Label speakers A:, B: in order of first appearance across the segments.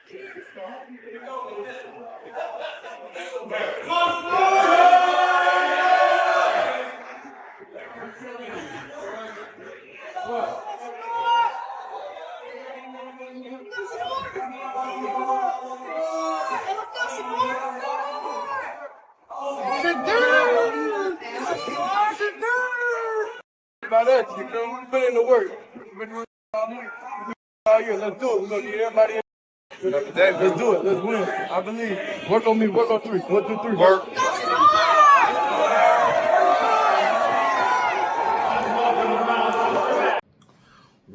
A: About us, you know, we put in the work. We've been doing all year. Let's do it. We're gonna get everybody in. Let's do it. Let's win. I believe. Work on me. Work on three. 1, 2, 3. Work.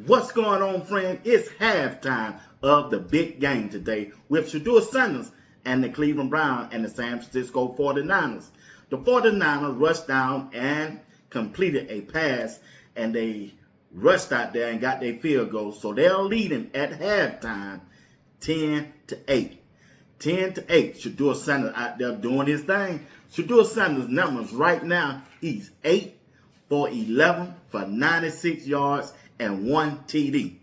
B: What's going on, friend? It's halftime of the big game today with Shedeur Sanders and the Cleveland Browns and the San Francisco 49ers. The 49ers rushed down and completed a pass, and they rushed out there and got their field goal. So they're leading at halftime 10-8. 10-8. Shedeur Sanders out there doing his thing. Shedeur Sanders' numbers right now, he's 8 for 11 for 96 yards and 1 TD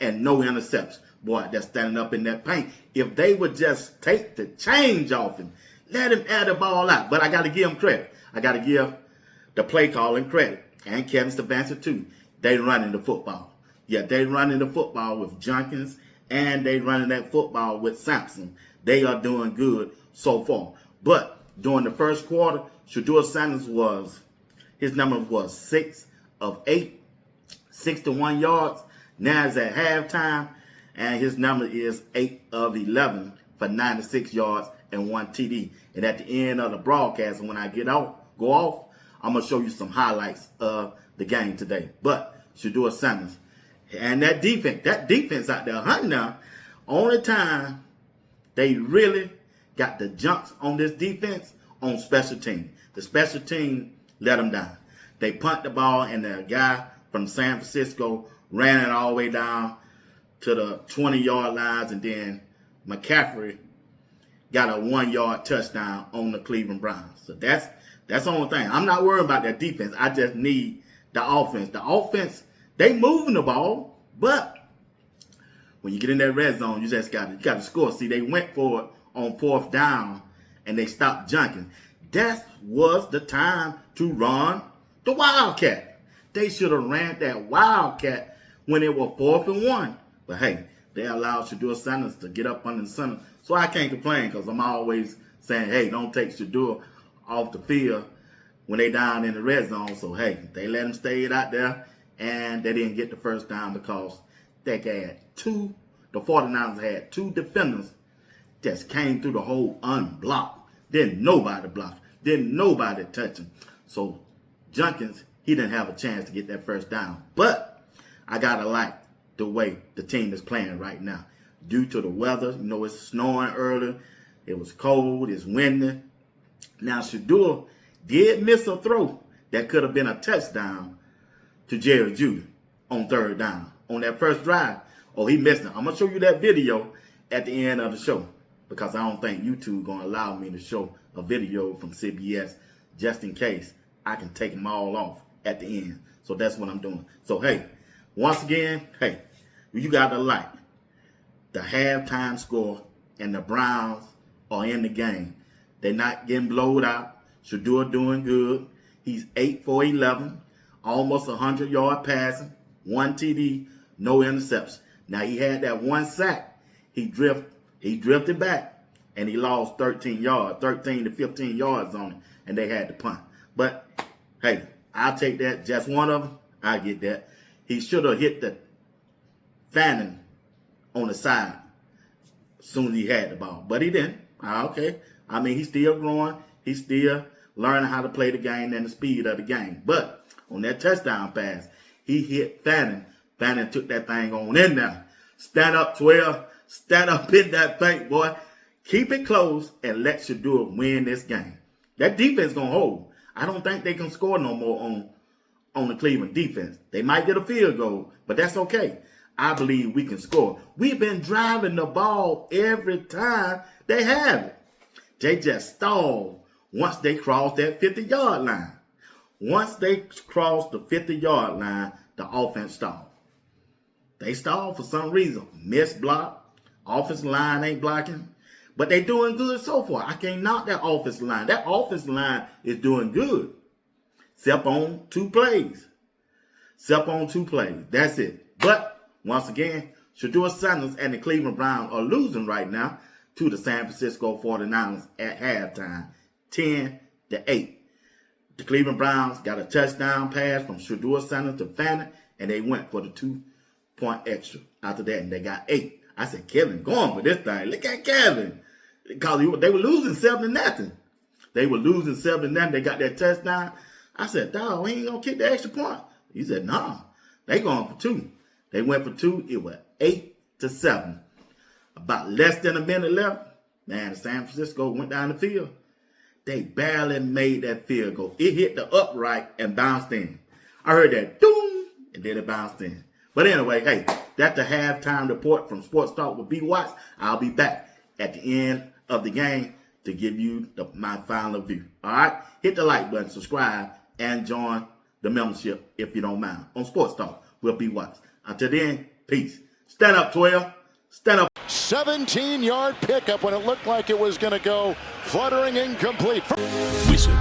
B: and no interceptions. Boy, they're standing up in that paint. If they would just take the change off him, let him add the ball out. But I got to give him credit. I got to give the play calling credit. And Kevin Stefanski too. They running the football. Yeah, they running the football with Jenkins, and they running that football with Sampson. They are doing good so far. But during the first quarter, Shedeur Sanders his number was 6 of 8, 61 yards. Now it's at halftime, and his number is 8 of 11 for 96 yards and 1 TD. And at the end of the broadcast, when I go off, I'm going to show you some highlights of the game today. But Shedeur Sanders and that defense out there hunting now, only time they really got the jumps on this defense on special team. The special team let them down. They punt the ball, and the guy from San Francisco ran it all the way down to the 20-yard lines, and then McCaffrey got a 1-yard touchdown on the Cleveland Browns. So that's the only thing. I'm not worried about that defense. I just need the offense. The offense, they moving the ball, but when you get in that red zone, you just got to score. See, they went for it on 4th down, and they stopped junking. That was the time to run the Wildcat. They should have ran that Wildcat when it was 4th and 1. But hey, they allowed Shedeur Sanders to get up under the center. So I can't complain, because I'm always saying, hey, don't take Shedeur off the field when they down in the red zone. So hey, they let him stay out there, and they didn't get the first down because the 49ers had 2 defenders that came through the hole unblocked. Didn't nobody block. Didn't nobody touch him. So Jenkins, he didn't have a chance to get that first down. But I gotta like the way the team is playing right now. Due to the weather, you know, it's snowing early. It was cold. It's windy. Now, Shedeur did miss a throw that could have been a touchdown to Jerry Judy on 3rd down. On that first drive, he missed it. I'm going to show you that video at the end of the show, because I don't think YouTube going to allow me to show a video from CBS just in case I can take them all off at the end. So that's what I'm doing. So, hey, once again, hey, you got to like the halftime score, and the Browns are in the game. They're not getting blowed out. Shedeur doing good. He's 8 for 11, almost 100-yard passing, 1 TD, no interception. Now, he had that 1 sack. He drifted back, and he lost 13 to 15 yards on it, and they had to punt. But, hey, I'll take that. Just one of them, I get that. He should have hit the Fannin on the side as soon as he had the ball, but he didn't. Okay. I mean, he's still growing. He's still learning how to play the game and the speed of the game. But on that touchdown pass, he hit Fannin. Fannin took that thing on in there. Stand up, 12. Stand up in that paint, boy. Keep it close and let Shedeur win this game. That defense going to hold. I don't think they can score no more on the Cleveland defense. They might get a field goal, but that's okay. I believe we can score. We've been driving the ball every time they have it. They just stall once they cross that 50-yard line. Once they cross the 50-yard line, the offense stalled. They stalled for some reason. Missed block, Offensive line ain't blocking. But they doing good so far. I can't knock that offensive line. That offensive line is doing good. Except on 2 plays. Except on 2 plays. That's it. But, once again, Shedeur Sanders and the Cleveland Browns are losing right now to the San Francisco 49ers at halftime. 10-8. The Cleveland Browns got a touchdown pass from Shedeur Sanders to Fannin, and they went for the 2-point extra. After that, and they got 8. I said, Kevin, going for this thing. Look at Kevin. Because they were losing 7-0. They were losing 7-0. They got that touchdown. I said, dog, we ain't going to kick the extra point. He said, no. They going for 2. They went for 2. It was 8-7. About less than a minute left. Man, San Francisco went down the field. They barely made that field goal. It hit the upright and bounced in. I heard that doom, and then it bounced in. But anyway, hey, that's the halftime report from Sports Talk with B. Watts. I'll be back at the end of the game to give you my final view. All right? Hit the like button, subscribe, and join the membership if you don't mind on Sports Talk with B. Watts. Until then, peace. Stand up, 12. Stand up.
C: 17-yard pickup when it looked like it was going to go fluttering incomplete.
D: Wizard.